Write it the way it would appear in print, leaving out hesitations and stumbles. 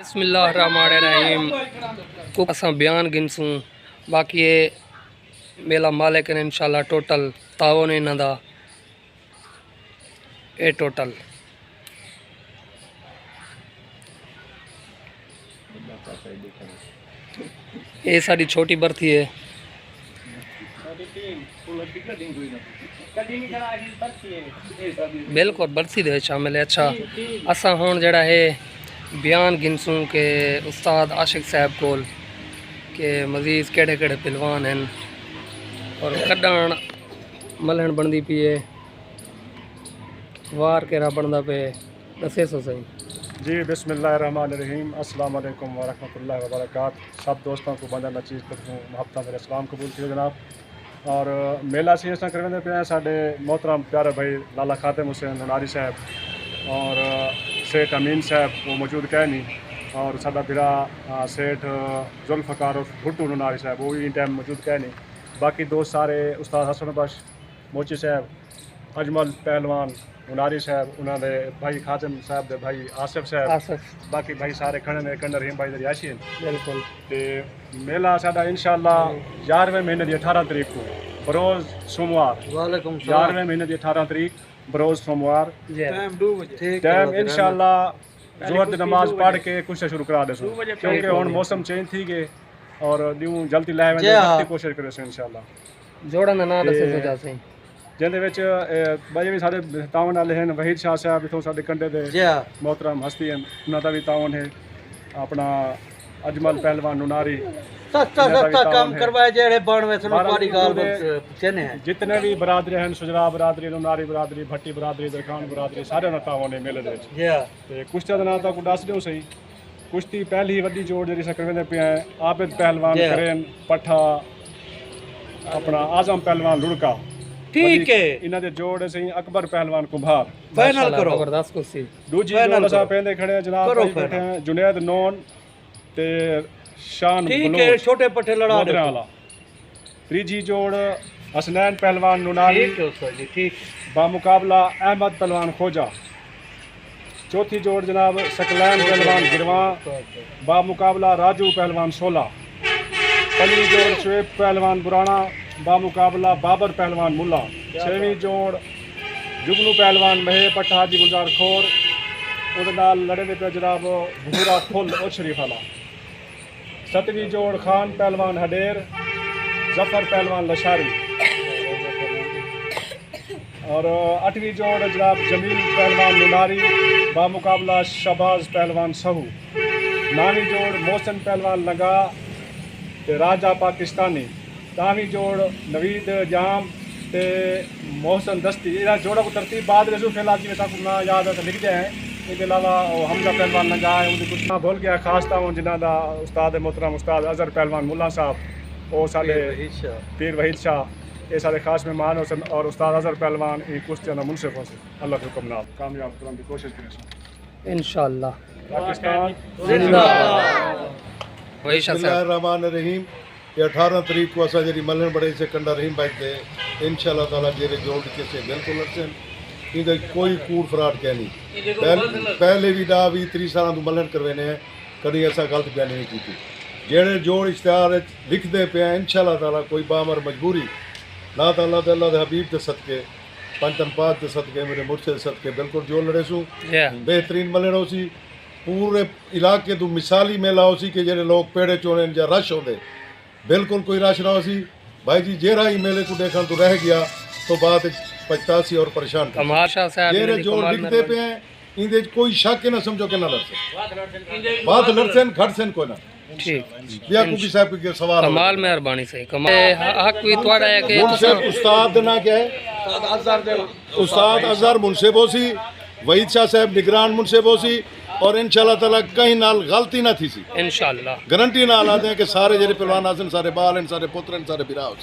बिस्मिल्लाहिर्रहमानिर्रहीम को असां बयान गिनसूं बाकी ये मेला मालिक ने इंशाल्लाह टोटल तावन इन्हां दा ए टोटल ये साड़ी छोटी बर्थी है बिल्कुल बर्थी दे शामिल है। अच्छा असा हुण जड़ा है बयान गिनसूं के उस्ताद आशिक साहब कोल के मजीद केड़े केड़े पहलवान हैं और कड्डण मलहण बनदी पई है वार केरा बनदा पे दसे सो सही जी। बिस्मिल्लाहिर्रहमानिर्रहीम अस्सलाम वालेकुम वरहमतुल्लाहि वबरकातुहू। सब दोस्तों को बंदा नचीज तक मुहब्बत मेरे सलाम कबूल किए जनाब। और मेला सी अस करवेंदे पे साडे मोहतरम प्यारे भाई लाला खातिम हुसैन हुनारी साहब और सेठ अमीन साहब वो मौजूद कह नहीं और साडा बिरा सेठ जुल्फ़कार भुट्टू हुनारी साहब वो भी इन टाइम मौजूद कह नहीं। बाकी दोस्त सारे उस्ताद हसन बख्श मोची साहब अजमल पहलवान हुनारी साहब उन्होंने भाई खातिम साहब दे भाई आसिफ साहब बाकी भाई सारे खड़े ने कंडर रहीम भाई रिहायशी बिल्कुल। तो मेला साडा इंशाअल्लाह 11वें महीने की 18 तरीक को बरोज़ सोमवार 11वें महीने की 18 तरीक बरोज़ सोमवार टाइम इंशाअल्लाह ज़ोहर की नमाज पढ़ के कुछ शुरू करा देसो क्योंकि हुण मौसम चेंज थी गए और ड्यू जल्दी लै वेंदे कोशिश करें इंशाअल्लाह जोड़ा ना दसे सो जासे जिंदे विच भाई भी साढ़े तावन वाले हैं वहीद शाह साहब इतों साढ़े कंडे दे मोहतरम हस्ती हैं उन्हों का भी तावन है अपना अजमल पहलवान नुनारी काम करवाए जेड़े बनवे वाली गाल चने हैं जितने भी बरादरी हैं सुजरा बरादरी नुनारी बरादरी भट्टी बरादरी दरखान बरादरी सारे ना तावन है मेले दे ते कुश्ती दा नाम तां को दस दिओ सही। कुश्ती पहली वड्डी जोड़ जेड़ी सकरवेंदे पे हैं आबिद पहलवान करेन पट्ठा अपना आजम पहलवान लुड़का ठीक है इन्हां दे जोड़ सही अकबर पहलवान कुम्हार फाइनल करो जबरदस्त कुश्ती दूजी जोड़ असां पेंदे खड़े जनाब भाई बैठे हैं जुनैद नौन ते शान ठीक है छोटे पट्टे लड़ा दे वाला। तीजी जोड़ हसनैन पहलवान नुनारी ठीक बा मुकाबला अहमद पहलवान खोजा। चौथी जोड़ जनाब सकलैन पहलवान गिरवा बा मुकाबला राजू पहलवान सोला। पंजवीं जोड़ शुएब पहलवान बुराना बा मुकाबला बाबर पहलवान मुल्ला। छवीं जोड़ जुगनू पहलवान महे पट्टा हाजी गुलजार खोर उहदे नाल लड़े पे जनाब भूरा फुल और शरीफ वाला। सतवीं जोड़ खान पहलवान हडेर जफर पहलवान लशारी और अठवीं जोड़ जनाब जमील पहलवान नुनारी बा मुकाबला शहबाज पहलवान सहू। नावीं जोड़ मोहसन पहलवान लगा ते राजा पाकिस्तानी। 10वीं जोड़ नवीद जाम ते मोहसन दस्ती। इन्हां जोड़ा को तरतीब बाद रजू फिलहाल जी को ना याद है तो लिख जाए। इसके अलावा हमजा पहलवान लगा है उनकी कुछ ना भूल गया खास था जिन्हों का उस्ताद मोहतरम उस्ताद अजहर पहलवान मुल्ला साहब वो साढ़े पीर वहीद शाह ये सारे खास मेहमान हुसन और उस्ताद अजहर पहलवान ये कुश्तियां मुनसिफ होसे अल्लाह के हुक्म नाल कामयाब करने की कोशिश करें इंशाअल्लाह। पाकिस्तान जिंदाबाद। बिस्मिल्लाहिर्रहमानिर्रहीम। ये 18 तरीक को असा जी मलन बड़े से कंडा रहीम भाई थे इंशाअल्लाह ताला जेरे जोड़ के से बिल्कुल असन इधर कोई कूड़ फराड कह नहीं पहले भी डा भी 30 साल तो मलन करवेने हैं कभी ऐसा गलत बयानी नहीं की जेड़े जोड़ इश्तिहार लिखते पे इंशाअल्लाह ताला कोई बामर मजबूरी ना ताला अल्लाह दे हबीब के सदके पंचन पाक के सदके मेरे मुर्शिद सदके बिल्कुल जोड़ लड़े सू बेहतरीन मलन हो सी पूरे इलाके तो मिसाली मेला हो सी कि जेड़े लोग पेड़े चोने या रश होंदे बिल्कुल कोई रश ना हो सी भाई जी जेरा ही मेले को देखा तो रह गया तो बात पछतासी और परेशान जेरे जोड़ लिखते पे हैं इनदे कोई शक ना समझो के ना लड़से बात लड़सन घटसन कोई ना ठीक या कुकी साहब के सवाल कमाल मेहरबानी सही कमाल हक भी तोड़ा है कि उस्ताद ना क्या है उस्ताद अजहर मुनसिबोसी वहीद शाह साहब निगरान मुनसिबोसी और इंशाअल्लाह ताला कहीं नाल गलती ना थी सी इंशाअल्लाह गारंटी नाल आते हैं कि सारे जेरे पहलवान आसन सारे बाल हैं सारे पुत्र हैं सारे बिरा हो